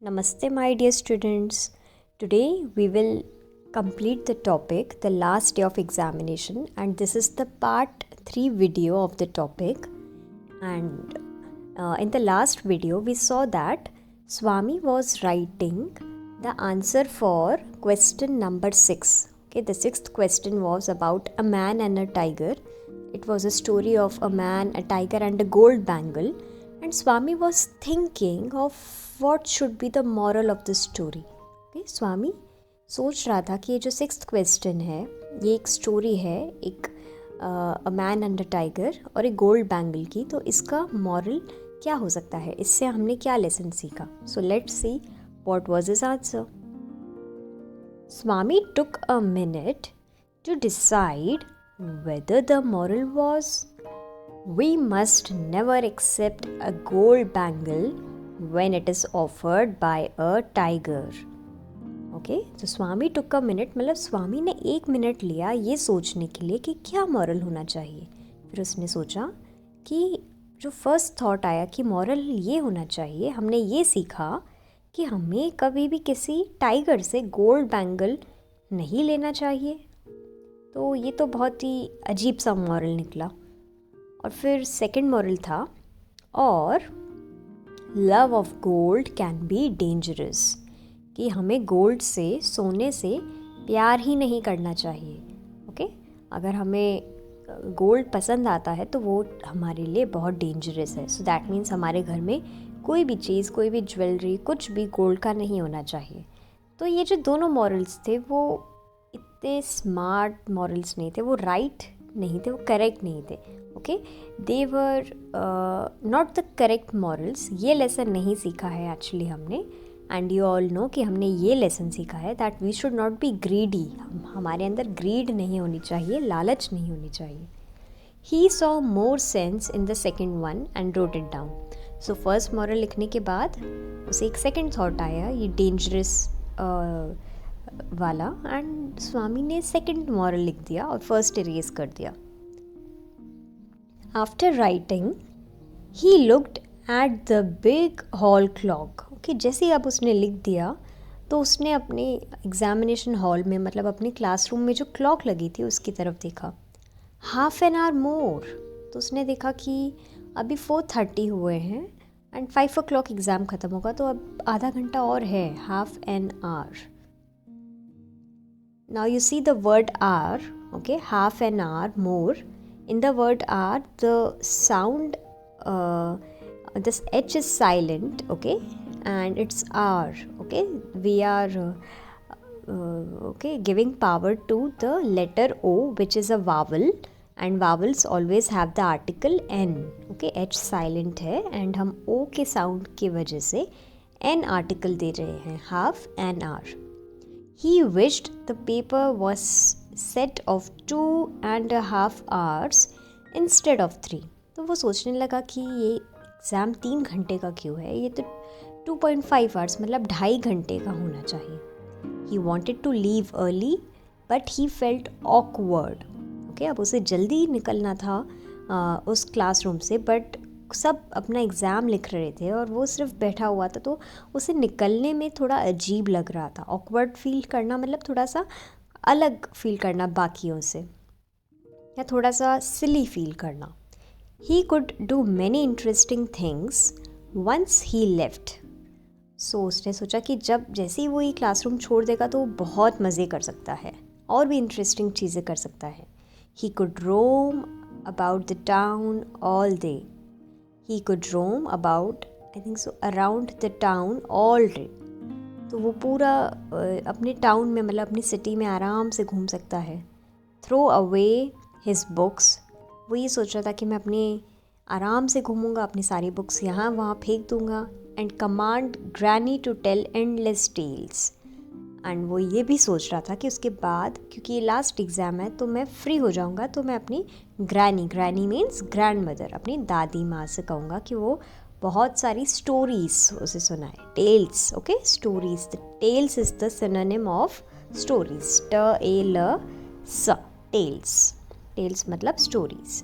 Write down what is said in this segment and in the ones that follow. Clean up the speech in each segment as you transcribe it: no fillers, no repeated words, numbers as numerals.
Namaste, my dear students. Today we will complete the topic, the last day of examination, and this is the part 3 video of the topic. And in the last video, we saw that Swami was writing the answer for question number 6. Okay, the sixth question was about a man and a tiger. It was a story of a man, a tiger, and a gold bangle. And Swami was thinking of what should be the moral of the story. Okay, स्वामी सोच रहा था कि ये जो sixth question है ये एक story है, एक a man and a tiger और एक गोल्ड बैंगल की, तो इसका मॉरल क्या हो सकता है, इससे हमने क्या लेसन सीखा. So let's see what was his answer. Swami took a minute to decide whether the moral was, we must never accept a gold bangle when it is offered by a tiger. Okay, तो स्वामी टुक a minute, मतलब स्वामी ने 1 minute लिया ये सोचने के लिए कि क्या मॉरल होना चाहिए. फिर उसने सोचा कि जो फर्स्ट थॉट आया कि मॉरल ये होना चाहिए, हमने ये सीखा कि हमें कभी भी किसी टाइगर से गोल्ड बैंगल नहीं लेना चाहिए. तो ये तो बहुत ही अजीब सा मॉरल निकला. और फिर सेकंड मॉरल था, और love of gold can be dangerous, कि हमें गोल्ड से, सोने से प्यार ही नहीं करना चाहिए. ओके, अगर हमें गोल्ड पसंद आता है तो वो हमारे लिए बहुत डेंजरस है. सो दैट मीन्स हमारे घर में कोई भी चीज़, कोई भी ज्वेलरी, कुछ भी गोल्ड का नहीं होना चाहिए. तो ये जो दोनों मॉरल्स थे वो इतने स्मार्ट मॉरल्स नहीं थे, वो राइट नहीं थे, वो करेक्ट नहीं थे. Okay, they were not the correct morals. ये लेसन नहीं सीखा है एक्चुअली हमने. एंड यू ऑल नो कि हमने ये लेसन सीखा है that we should not be greedy. हमारे अंदर ग्रीड नहीं होनी चाहिए, लालच नहीं होनी चाहिए. He saw more sense in the second one and wrote it down. So first moral लिखने के बाद उसे एक सेकेंड थॉट आया, ये डेंजरस वाला, एंड स्वामी ने सेकेंड मॉरल लिख दिया और फर्स्ट इरेज कर दिया. After writing he looked at the big hall clock. Okay, जैसे ही अब उसने लिख दिया तो उसने अपने एग्जामिनेशन हॉल में, मतलब अपने क्लासरूम में जो क्लॉक लगी थी उसकी तरफ देखा. हाफ एन आवर मोर, तो उसने देखा कि अभी 4:30 हुए हैं एंड 5 o'clock एग्ज़ाम ख़त्म होगा, तो अब आधा घंटा और है. Half an hour. Now you see the word R. Okay, half an hour more. In the word are, the sound, this H is silent, okay, and it's R. Okay, we are okay, giving power to the letter O, which is a vowel, and vowels always have the article N. Okay, H silent है and हम O के sound की वजह से N article दे रहे हैं. Half an hour. He wished the paper was set of 2.5 hours instead of 3. तो वो सोचने लगा कि ये एग्ज़ाम 3 घंटे का क्यों है, ये तो 2.5 hours मतलब 2.5 घंटे का होना चाहिए. He wanted to leave early but he felt awkward. Okay, अब उसे जल्दी निकलना था उस क्लासरूम से, बट सब अपना एग्ज़ाम लिख रहे थे और वो सिर्फ बैठा हुआ था, तो उसे निकलने में थोड़ा अजीब लग रहा था. ऑकवर्ड फील करना मतलब थोड़ा सा अलग फील करना बाकियों से, या थोड़ा सा सिली फील करना. He could do many interesting things once he left. So उसने सोचा कि जब जैसे ही वो ये क्लासरूम छोड़ देगा तो वो बहुत मज़े कर सकता है, और भी इंटरेस्टिंग चीज़ें कर सकता है. He could roam about the town all day. He could roam about, I think so, around the town all day. तो वो पूरा अपने टाउन में, मतलब अपनी सिटी में आराम से घूम सकता है. Throw away his books. वो ये सोच रहा था कि मैं अपने आराम से घूमूंगा, अपनी सारी बुक्स यहाँ वहाँ फेंक दूंगा. And command granny to tell endless tales. And वो ये भी सोच रहा था कि उसके बाद, क्योंकि ये लास्ट एग्ज़ाम है, तो मैं फ्री हो जाऊंगा, तो मैं अपनी ग्रैनी मीन्स ग्रैंड मदर, अपनी दादी माँ से कहूँगा कि वो बहुत सारी स्टोरीज उसे सुनाए. Tales. Okay, stories. The tales is the synonym of stories. T-A-L-S. Tales. Tales मतलब stories.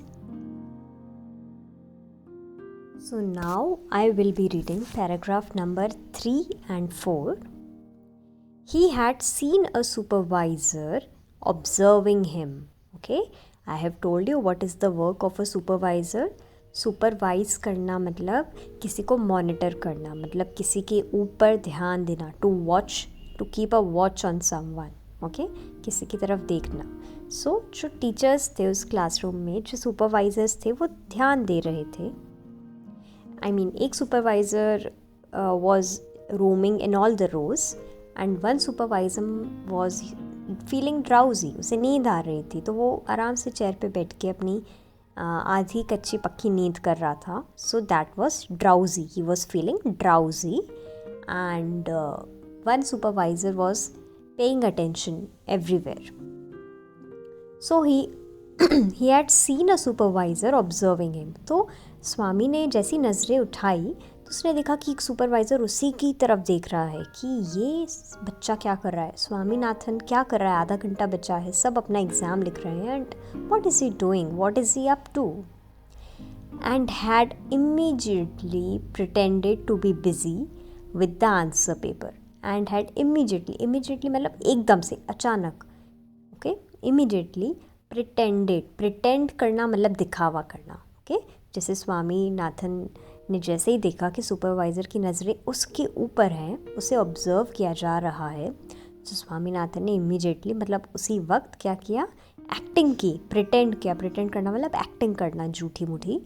So now I will be reading paragraph number 3 and 4. He had seen a supervisor observing him. Okay, I have told you what is the work of a supervisor. Supervise करना मतलब किसी को monitor करना, मतलब किसी के ऊपर ध्यान देना, to watch, to keep a watch on someone. Okay, किसी की तरफ देखना. सो जो टीचर्स थे उस क्लासरूम में, जो सुपरवाइजर्स थे, वो ध्यान दे रहे थे. आई मीन एक supervisor was roaming in all the rows and one supervisor was feeling drowsy. उसे नींद आ रही थी, तो वो आराम से चेयर पे बैठ के अपनी आधी कच्ची पक्की नींद कर रहा था. So that was drowsy, he was feeling drowsy. And one supervisor was paying attention everywhere. So he had seen a supervisor observing him. तो स्वामी ने जैसी नज़रें उठाई तो उसने देखा कि एक सुपरवाइज़र उसी की तरफ देख रहा है कि ये बच्चा क्या कर रहा है, स्वामीनाथन क्या कर रहा है. आधा घंटा बचा है, सब अपना एग्ज़ाम लिख रहे हैं. And what is he doing, what is he up to. And had immediately pretended to be busy with the answer paper. And had immediately मतलब एकदम से, अचानक. ओके, इमीजिएटली प्रिटेंड करना मतलब दिखावा करना. ओके, जैसे स्वामीनाथन ने जैसे ही देखा कि सुपरवाइज़र की नज़रें उसके ऊपर हैं, उसे ऑब्ज़र्व किया जा रहा है, तो स्वामीनाथन ने इमीडिएटली मतलब उसी वक्त क्या किया, एक्टिंग की, प्रिटेंड किया. प्रिटेंड करना मतलब एक्टिंग करना, झूठी मूठी.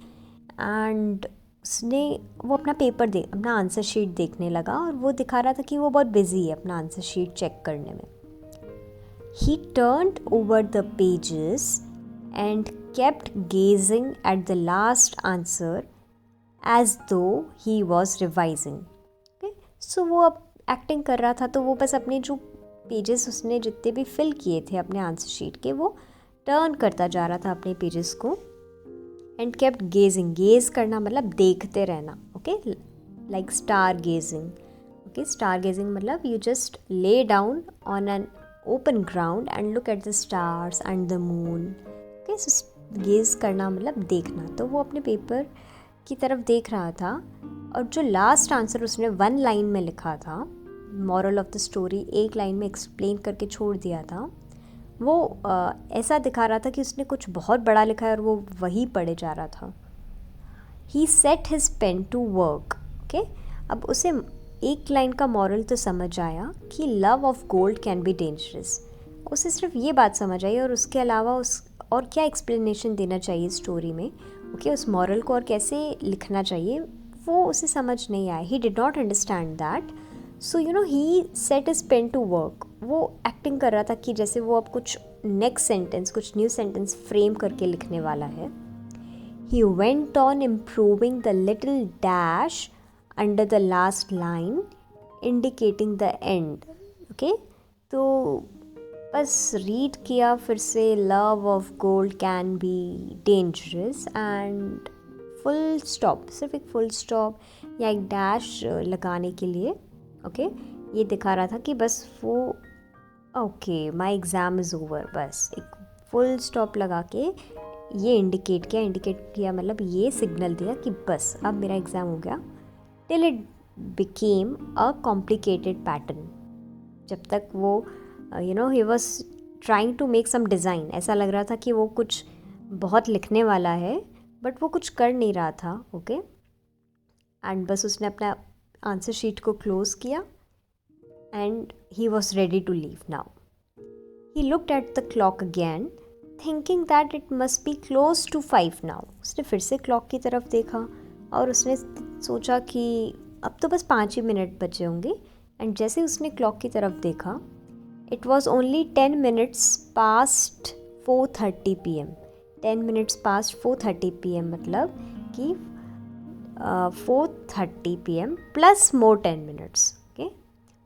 एंड उसने वो अपना पेपर अपना आंसर शीट देखने लगा और वो दिखा रहा था कि वो बहुत बिजी है अपना आंसर शीट चेक करने में. ही turned over the pages and kept gazing at the last answer as though he was revising. Okay? So वो अब एक्टिंग कर रहा था, तो वो बस अपने जो पेजेस उसने जितने भी फिल किए थे अपने आंसर शीट के, वो टर्न करता जा रहा था अपने पेजेस को. एंड kept gazing, गेज करना मतलब देखते रहना. Okay, like star gazing. Okay, star gazing मतलब you just lay down on an open ground and look at the stars and the moon. Okay, so gaze करना मतलब देखना. तो वो अपने पेपर की तरफ देख रहा था और जो लास्ट आंसर उसने 1 लाइन में लिखा था, moral of the story 1 line में एक्सप्लेन करके छोड़ दिया था, वो ऐसा दिखा रहा था कि उसने कुछ बहुत बड़ा लिखा है और वो वही पढ़े जा रहा था. He set his pen to work. Okay, अब उसे 1 लाइन का मॉरल तो समझ आया कि love of gold can be dangerous. उसे सिर्फ ये बात समझ आई और उसके अलावा और क्या एक्सप्लेनेशन देना चाहिए स्टोरी में, ओके, उस मॉरल को और कैसे लिखना चाहिए, वो उसे समझ नहीं आया. He did not understand that. So he set his pen to work. वो एक्टिंग कर रहा था कि जैसे वो अब कुछ नेक्स्ट सेंटेंस, कुछ न्यू सेंटेंस फ्रेम करके लिखने वाला है. He went on improving the little dash under the last line indicating the end. Okay, तो बस रीड किया फिर से, love of gold can be dangerous and full stop, सिर्फ एक फुल स्टॉप या एक डैश लगाने के लिए. ओके, ये दिखा रहा था कि बस वो okay my exam is over. बस एक फुल स्टॉप लगा के ये इंडिकेट किया मतलब ये सिग्नल दिया कि बस अब मेरा एग्ज़ाम हो गया. Till it became a complicated pattern. जब तक वो he was trying to make some design. ऐसा लग रहा था कि वो कुछ बहुत लिखने वाला है बट वो कुछ कर नहीं रहा था. ओके, एंड बस उसने अपना आंसर शीट को क्लोज़ किया and he was ready to leave now. He looked at the clock again thinking that it must be close to 5 now. उसने फिर से क्लॉक की तरफ देखा और उसने सोचा कि अब तो बस 5 ही मिनट बचे होंगे. एंड जैसे उसने क्लॉक की तरफ देखा, it was only 10 minutes past 4:30 p.m. 10 minutes past 4:30 p.m. मतलब कि 4:30 p.m. plus more 10 minutes. Okay,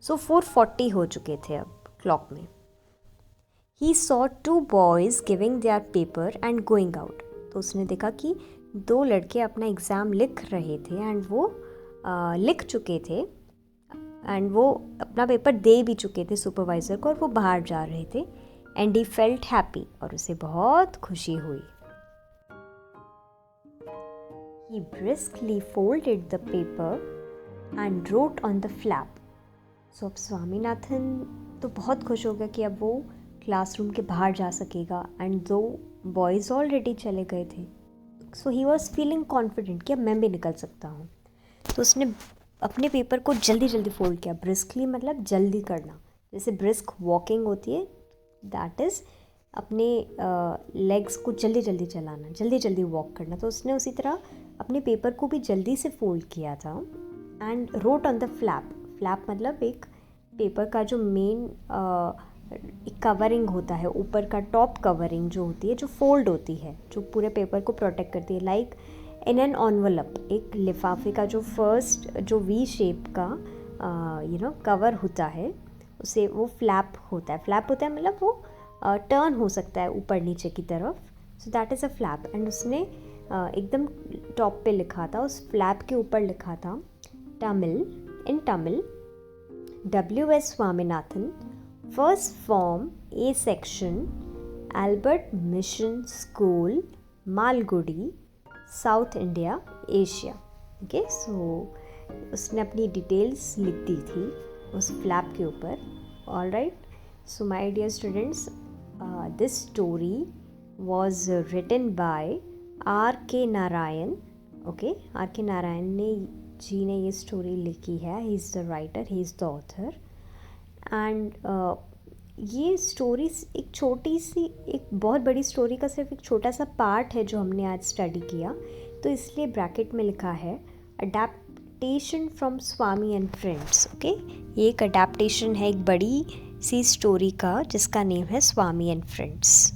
so 4:40 हो चुके थे अब क्लॉक में. He saw 2 boys giving their paper and going out. तो उसने देखा कि 2 लड़के अपना एग्ज़ाम लिख रहे थे एंड वो लिख चुके थे एंड वो अपना पेपर दे भी चुके थे सुपरवाइज़र को और वो बाहर जा रहे थे. एंड ही फेल्ट हैप्पी, और उसे बहुत खुशी हुई. He briskly folded the paper and wrote on the flap. So अब स्वामीनाथन तो बहुत खुश हो गया कि अब वो क्लासरूम के बाहर जा सकेगा, एंड दो बॉयज़ ऑलरेडी चले गए थे. सो ही वॉज फीलिंग कॉन्फिडेंट कि अब मैं भी निकल सकता हूँ. तो उसने अपने पेपर को जल्दी जल्दी फोल्ड किया. ब्रिस्कली मतलब जल्दी करना, जैसे ब्रिस्क वॉकिंग होती है, दैट इज़ अपने लेग्स को जल्दी जल्दी चलाना, जल्दी जल्दी वॉक करना. तो उसने उसी तरह अपने पेपर को भी जल्दी से फोल्ड किया था. And wrote on the flap. Flap मतलब एक पेपर का जो मेन एक कवरिंग होता है, ऊपर का टॉप कवरिंग जो होती है, जो फोल्ड होती है, जो पूरे पेपर को प्रोटेक्ट करती है. लाइक इन एन एनवलप, एक लिफाफे का जो फर्स्ट जो वी शेप का कवर होता है, उसे वो फ्लैप होता है. फ्लैप होता है मतलब वो टर्न हो सकता है ऊपर नीचे की तरफ. So that is a flap. And उसने एकदम टॉप पे लिखा था, उस फ्लैप के ऊपर लिखा था इन Tamil, W.S. Swaminathan, First Form A Section, Albert Mission School, Malgudi, South India, Asia. Okay, so उसने अपनी डिटेल्स लिख दी थी उस फ्लैप के ऊपर. All right. So my dear students, this story was written by R.K. Narayan. Okay, R.K. Narayan ji ने ये story लिखी है. He is the writer, he is the author. And ये स्टोरी एक छोटी सी, एक बहुत बड़ी स्टोरी का सिर्फ एक छोटा सा पार्ट है जो हमने आज स्टडी किया. तो इसलिए ब्रैकेट में लिखा है adaptation from Swami and friends. Okay, ये एक अडेप्टेशन है एक बड़ी सी स्टोरी का जिसका नेम है स्वामी एंड फ्रेंड्स.